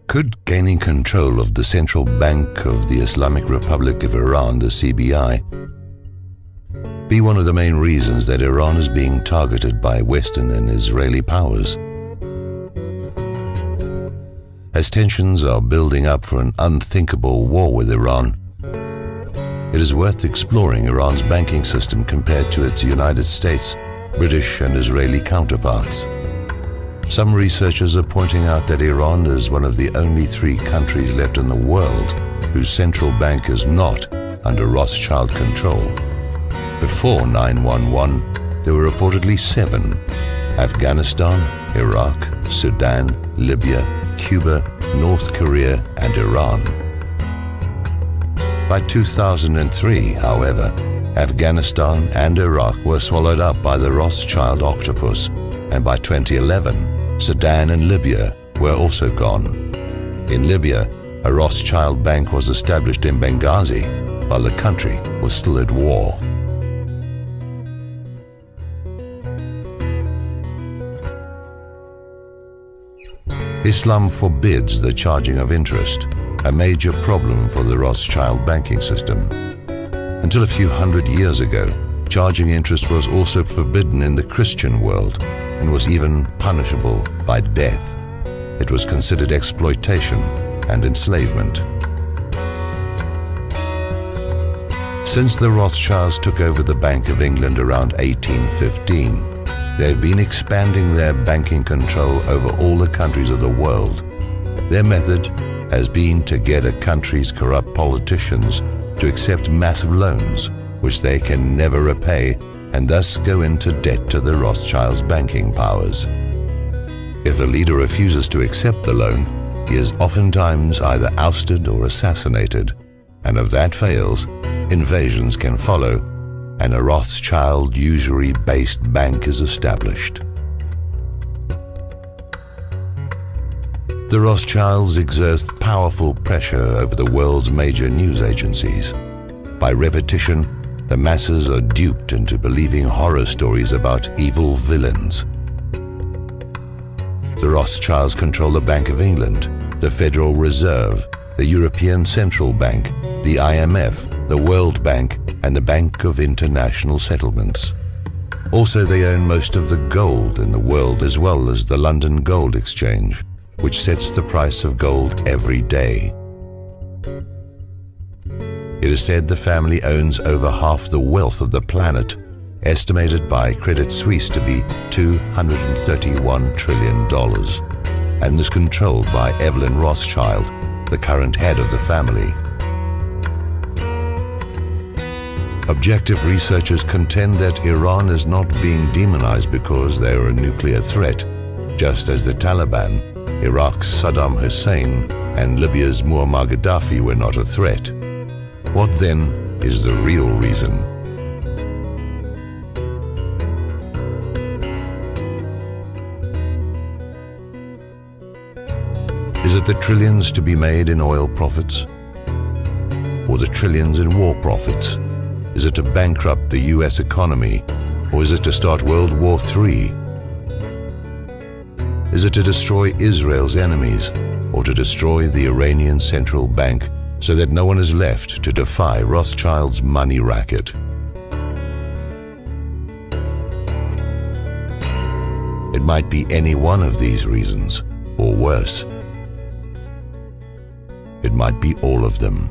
Could gaining control of the Central Bank of the Islamic Republic of Iran, the CBI, be one of the main reasons that Iran is being targeted by Western and Israeli powers? As tensions are building up for an unthinkable war with Iran, it is worth exploring Iran's banking system compared to its United States, British and Israeli counterparts. Some researchers are pointing out that Iran is one of the only 3 countries left in the world whose central bank is not under Rothschild control. Before 9/11, there were reportedly 7: Afghanistan, Iraq, Sudan, Libya, Cuba, North Korea, and Iran. By 2003, however, Afghanistan and Iraq were swallowed up by the Rothschild octopus, and by 2011, Sudan and Libya were also gone. In Libya, a Rothschild bank was established in Benghazi, while the country was still at war. Islam forbids the charging of interest, a major problem for the Rothschild banking system. Until a few hundred years ago, charging interest was also forbidden in the Christian world and was even punishable by death. It was considered exploitation and enslavement. Since the Rothschilds took over the Bank of England around 1815, they've been expanding their banking control over all the countries of the world. Their method has been to get a country's corrupt politicians to accept massive loans, which they can never repay, and thus go into debt to the Rothschilds' banking powers. If the leader refuses to accept the loan, he is oftentimes either ousted or assassinated, and if that fails, invasions can follow, and a Rothschild usury-based bank is established. The Rothschilds exert powerful pressure over the world's major news agencies. By repetition, the masses are duped into believing horror stories about evil villains. The Rothschilds control the Bank of England, the Federal Reserve, the European Central Bank, the IMF, the World Bank, and the Bank of International Settlements. Also, they own most of the gold in the world, as well as the London Gold Exchange, which sets the price of gold every day. It is said the family owns over half the wealth of the planet, estimated by Credit Suisse to be $231 trillion, and is controlled by Evelyn Rothschild, the current head of the family. Objective researchers contend that Iran is not being demonized because they are a nuclear threat, just as the Taliban, Iraq's Saddam Hussein, and Libya's Muammar Gaddafi were not a threat. What then is the real reason? Is it the trillions to be made in oil profits? Or the trillions in war profits? Is it to bankrupt the US economy? Or is it to start World War III? Is it to destroy Israel's enemies? Or to destroy the Iranian central bank so that no one is left to defy Rothschild's money racket? It might be any one of these reasons, or worse, it might be all of them.